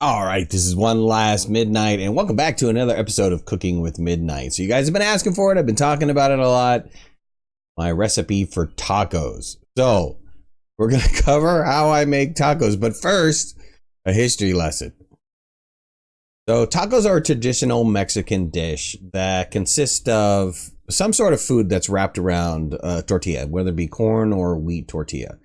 All right, this is One Last Midnight, and welcome back to another episode of Cooking with Midnight. So you guys have been asking for it. I've been talking about it a lot. My recipe for tacos. So we're going to cover how I make tacos, but first, a history lesson. So tacos are a traditional Mexican dish that consists of some sort of food that's wrapped around a tortilla, whether it be corn or wheat tortilla.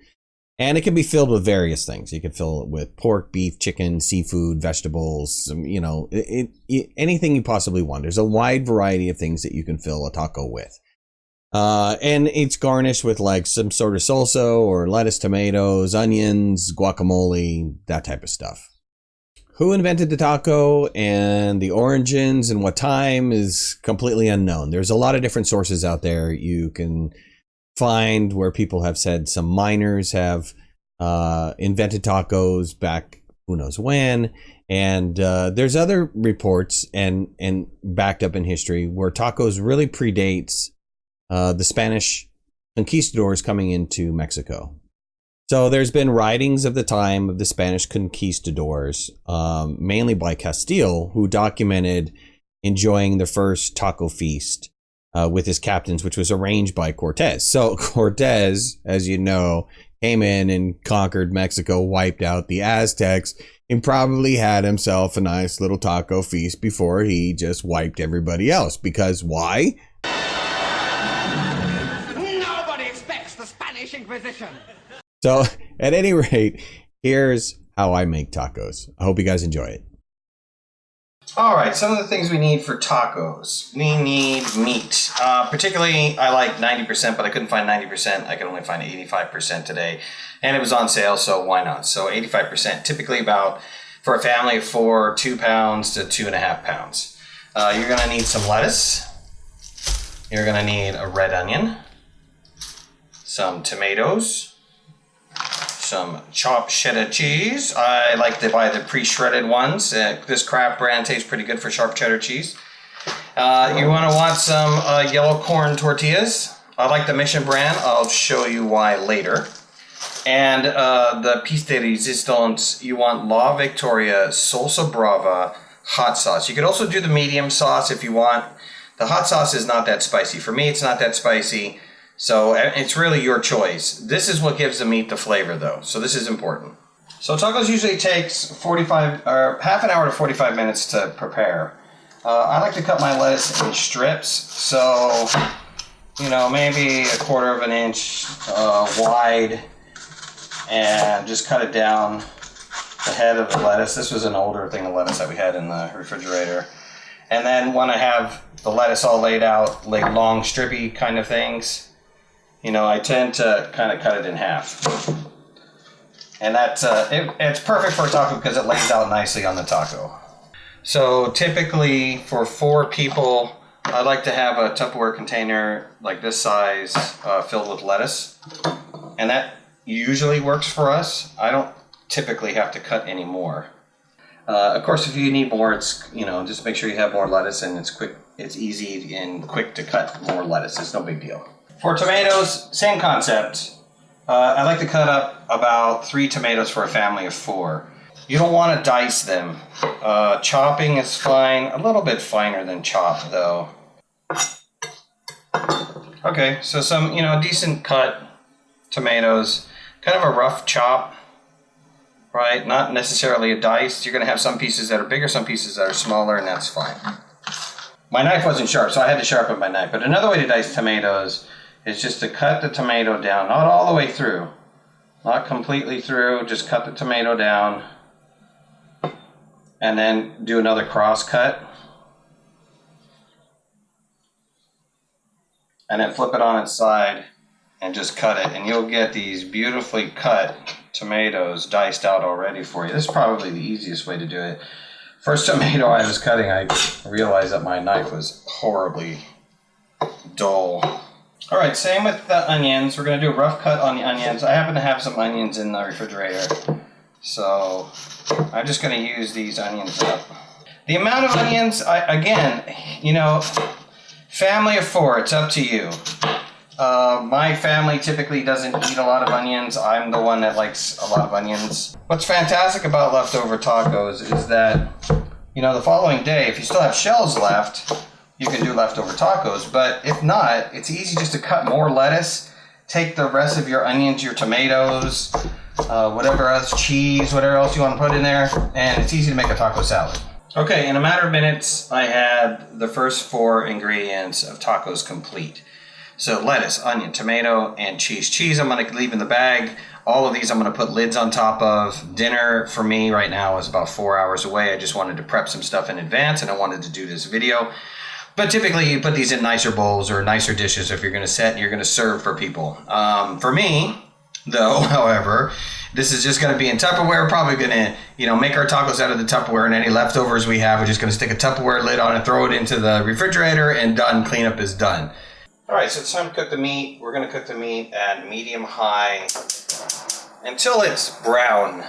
And it can be filled with various things. You can fill it with pork, beef, chicken, seafood, vegetables, anything you possibly want. There's a wide variety of things that you can fill a taco with. And it's garnished with like some sort of salsa or lettuce, tomatoes, onions, guacamole, that type of stuff. Who invented the taco and the origins and what time is completely unknown. There's a lot of different sources out there you can find where people have said some miners have invented tacos back who knows when, and there's other reports and backed up in history where tacos really predates the Spanish conquistadors coming into Mexico. So there's been writings of the time of the Spanish conquistadors, mainly by Castile, who documented enjoying the first taco feast with his captains, which was arranged by Cortez. So Cortez, as you know, came in and conquered Mexico, wiped out the Aztecs, and probably had himself a nice little taco feast before he just wiped everybody else. Because why? Nobody expects the Spanish Inquisition. So at any rate, here's how I make tacos. I hope you guys enjoy it. All right, some of the things we need for tacos. We need meat. Particularly, I like 90%, but I couldn't find 90%. I could only find 85% today. And it was on sale, so why not? So 85%, typically about, for a family of 4, 2 pounds to 2.5 pounds. You're gonna need some lettuce. You're gonna need a red onion, some tomatoes, some chopped cheddar cheese. I like to buy the pre-shredded ones. This Kraft brand tastes pretty good for sharp cheddar cheese. You want some yellow corn tortillas. I like the Mission brand. I'll show you why later. And the piece de resistance, you want La Victoria Salsa Brava hot sauce. You could also do the medium sauce if you want. The hot sauce is not that spicy. For me, it's not that spicy. So it's really your choice. This is what gives the meat the flavor though. So this is important. So tacos usually takes half an hour to 45 minutes to prepare. I like to cut my lettuce in strips. So, maybe 1/4 of an inch wide, and just cut it down the head of the lettuce. This was an older thing of lettuce that we had in the refrigerator. And then when I have the lettuce all laid out, like long strippy kind of things, I tend to kind of cut it in half. And that's it's perfect for a taco because it lays out nicely on the taco. So typically for 4 people, I like to have a Tupperware container like this size filled with lettuce. And that usually works for us. I don't typically have to cut any more. Of course, if you need more, it's, just make sure you have more lettuce, and it's quick. It's easy and quick to cut more lettuce. It's no big deal. For tomatoes, same concept. I like to cut up about 3 tomatoes for a family of 4. You don't want to dice them. Chopping is fine. A little bit finer than chopped, though. Okay, so some, decent cut tomatoes. Kind of a rough chop, right? Not necessarily a dice. You're going to have some pieces that are bigger, some pieces that are smaller, and that's fine. My knife wasn't sharp, so I had to sharpen my knife. But another way to dice tomatoes is just to cut the tomato down, not all the way through, not completely through, just cut the tomato down, and then do another cross cut, and then flip it on its side and just cut it, and you'll get these beautifully cut tomatoes diced out already for you. This is probably the easiest way to do it. First tomato I was cutting, I realized that my knife was horribly dull. All right, same with the onions. We're going to do a rough cut on the onions. I happen to have some onions in the refrigerator, so I'm just going to use these onions up. The amount of onions, again, family of 4, it's up to you. My family typically doesn't eat a lot of onions. I'm the one that likes a lot of onions. What's fantastic about leftover tacos is that, you know, the following day, if you still have shells left, you can do leftover tacos. But if not, it's easy just to cut more lettuce, take the rest of your onions, your tomatoes, whatever else, cheese, whatever else you want to put in there, and it's easy to make a taco salad. Okay, in a matter of minutes, I had the first 4 ingredients of tacos complete. So lettuce, onion, tomato, and cheese. Cheese I'm going to leave in the bag. All of these I'm going to put lids on top of. Dinner for me right now is about 4 hours away. I just wanted to prep some stuff in advance and I wanted to do this video. But typically you put these in nicer bowls or nicer dishes if you're going to set and you're going to serve for people. For me, though, however, this is just going to be in Tupperware. Probably going to, you know, make our tacos out of the Tupperware, and any leftovers we have, we're just going to stick a Tupperware lid on and throw it into the refrigerator, and done. Cleanup is done. All right, so it's time to cook the meat. We're going to cook the meat at medium-high until it's brown.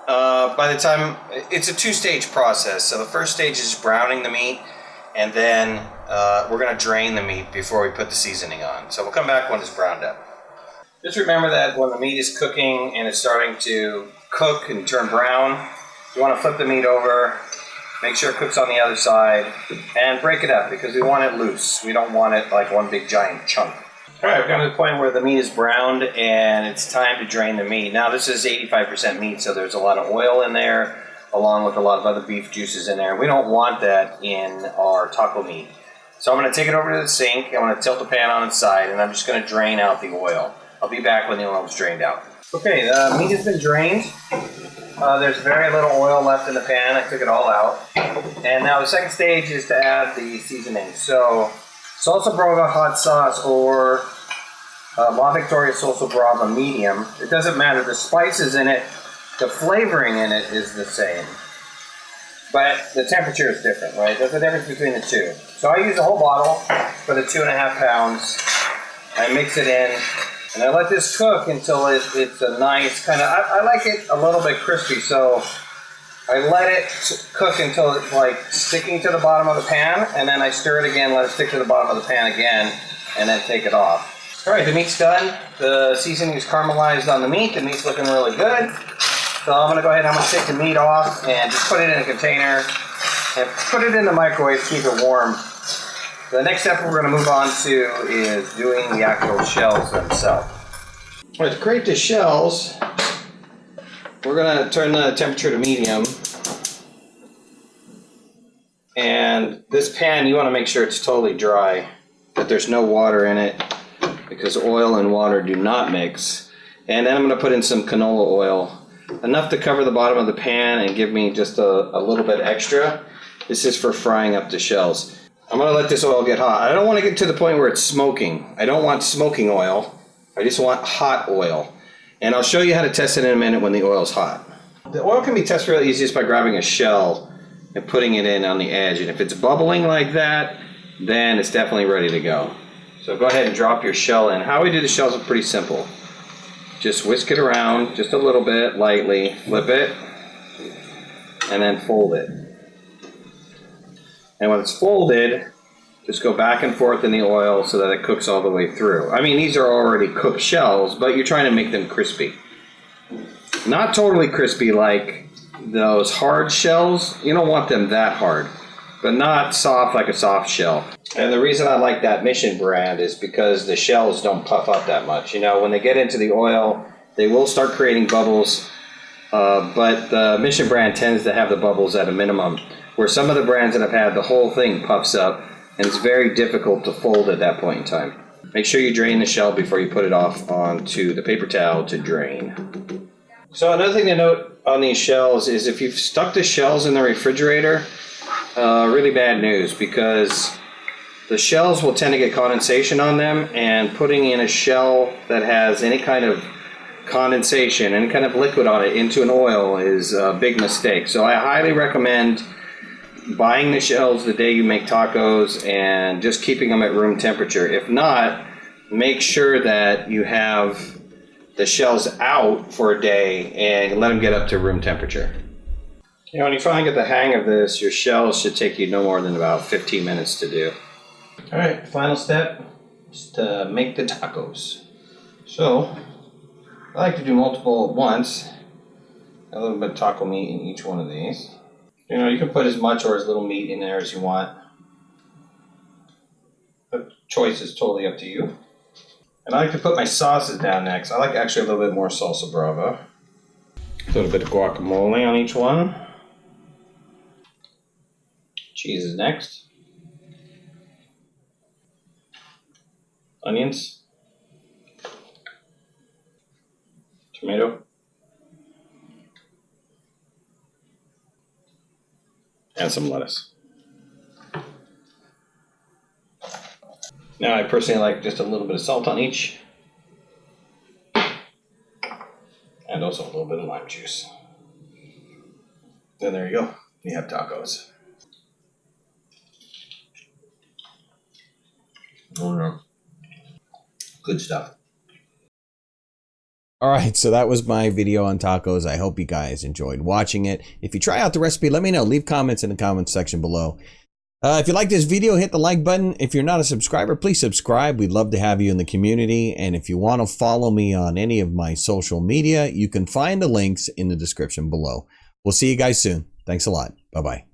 By the time, it's a 2-stage process. So the first stage is browning the meat, and then we're going to drain the meat before we put the seasoning on. So we'll come back when it's browned up. Just remember that when the meat is cooking and it's starting to cook and turn brown, you want to flip the meat over, make sure it cooks on the other side, and break it up because we want it loose. We don't want it like one big giant chunk. All right, we've got to the point where the meat is browned and it's time to drain the meat. Now this is 85% meat, so there's a lot of oil in there, along with a lot of other beef juices in there. We don't want that in our taco meat. So I'm going to take it over to the sink. I'm going to tilt the pan on its side, and I'm just going to drain out the oil. I'll be back when the oil is drained out. Okay, the meat has been drained. There's very little oil left in the pan. I took it all out. And now the second stage is to add the seasoning. So, salsa brava hot sauce or La Victoria salsa brava medium. It doesn't matter. The spices in it, the flavoring in it is the same. But the temperature is different, right? There's a difference between the two. So I use a whole bottle for the 2.5 pounds. I mix it in. And I let this cook until it's a nice kind of, I like it a little bit crispy, so I let it cook until it's like sticking to the bottom of the pan, and then I stir it again, let it stick to the bottom of the pan again, and then take it off. All right, the meat's done. The seasoning is caramelized on the meat. The meat's looking really good. So I'm gonna go ahead and I'm gonna take the meat off and just put it in a container and put it in the microwave, keep it warm. The next step we're going to move on to is doing the actual shells themselves. All right, to create the shells, we're going to turn the temperature to medium. And this pan, you want to make sure it's totally dry, that there's no water in it, because oil and water do not mix. And then I'm going to put in some canola oil, enough to cover the bottom of the pan and give me just a little bit extra. This is for frying up the shells. I'm going to let this oil get hot. I don't want to get to the point where it's smoking. I don't want smoking oil. I just want hot oil. And I'll show you how to test it in a minute when the oil's hot. The oil can be tested really easy just by grabbing a shell and putting it in on the edge. And if it's bubbling like that, then it's definitely ready to go. So go ahead and drop your shell in. How we do the shells is pretty simple. Just whisk it around just a little bit, lightly, flip it, and then fold it. And when it's folded, just go back and forth in the oil so that it cooks all the way through. I mean, these are already cooked shells, but you're trying to make them crispy. Not totally crispy like those hard shells. You don't want them that hard, but not soft like a soft shell. And the reason I like that Mission brand is because the shells don't puff up that much. You know, when they get into the oil, they will start creating bubbles, but the Mission brand tends to have the bubbles at a minimum. Where some of the brands that I've had, the whole thing puffs up, and it's very difficult to fold at that point in time. Make sure you drain the shell before you put it off onto the paper towel to drain. So another thing to note on these shells is if you've stuck the shells in the refrigerator, really bad news, because the shells will tend to get condensation on them, and putting in a shell that has any kind of condensation, any kind of liquid on it into an oil is a big mistake. So I highly recommend buying the shells the day you make tacos and just keeping them at room temperature. If not, make sure that you have the shells out for a day and let them get up to room temperature. You know, when you finally get the hang of this, your shells should take you no more than about 15 minutes to do. All right, final step. just to make the tacos. So I like to do multiple at once. A little bit of taco meat in each one of these. You know, you can put as much or as little meat in there as you want. The choice is totally up to you. And I like to put my sauces down next. I like actually a little bit more salsa brava. A little bit of guacamole on each one. Cheese is next. Onions. Tomato. And some lettuce. Now I personally like just a little bit of salt on each. And also a little bit of lime juice. And there you go. You have tacos. Oh yeah. Good stuff. All right, so that was my video on tacos. I hope you guys enjoyed watching it. If you try out the recipe, let me know. Leave comments in the comments section below. If you like this video, hit the like button. If you're not a subscriber, please subscribe. We'd love to have you in the community. And if you want to follow me on any of my social media, you can find the links in the description below. We'll see you guys soon. Thanks a lot. Bye-bye.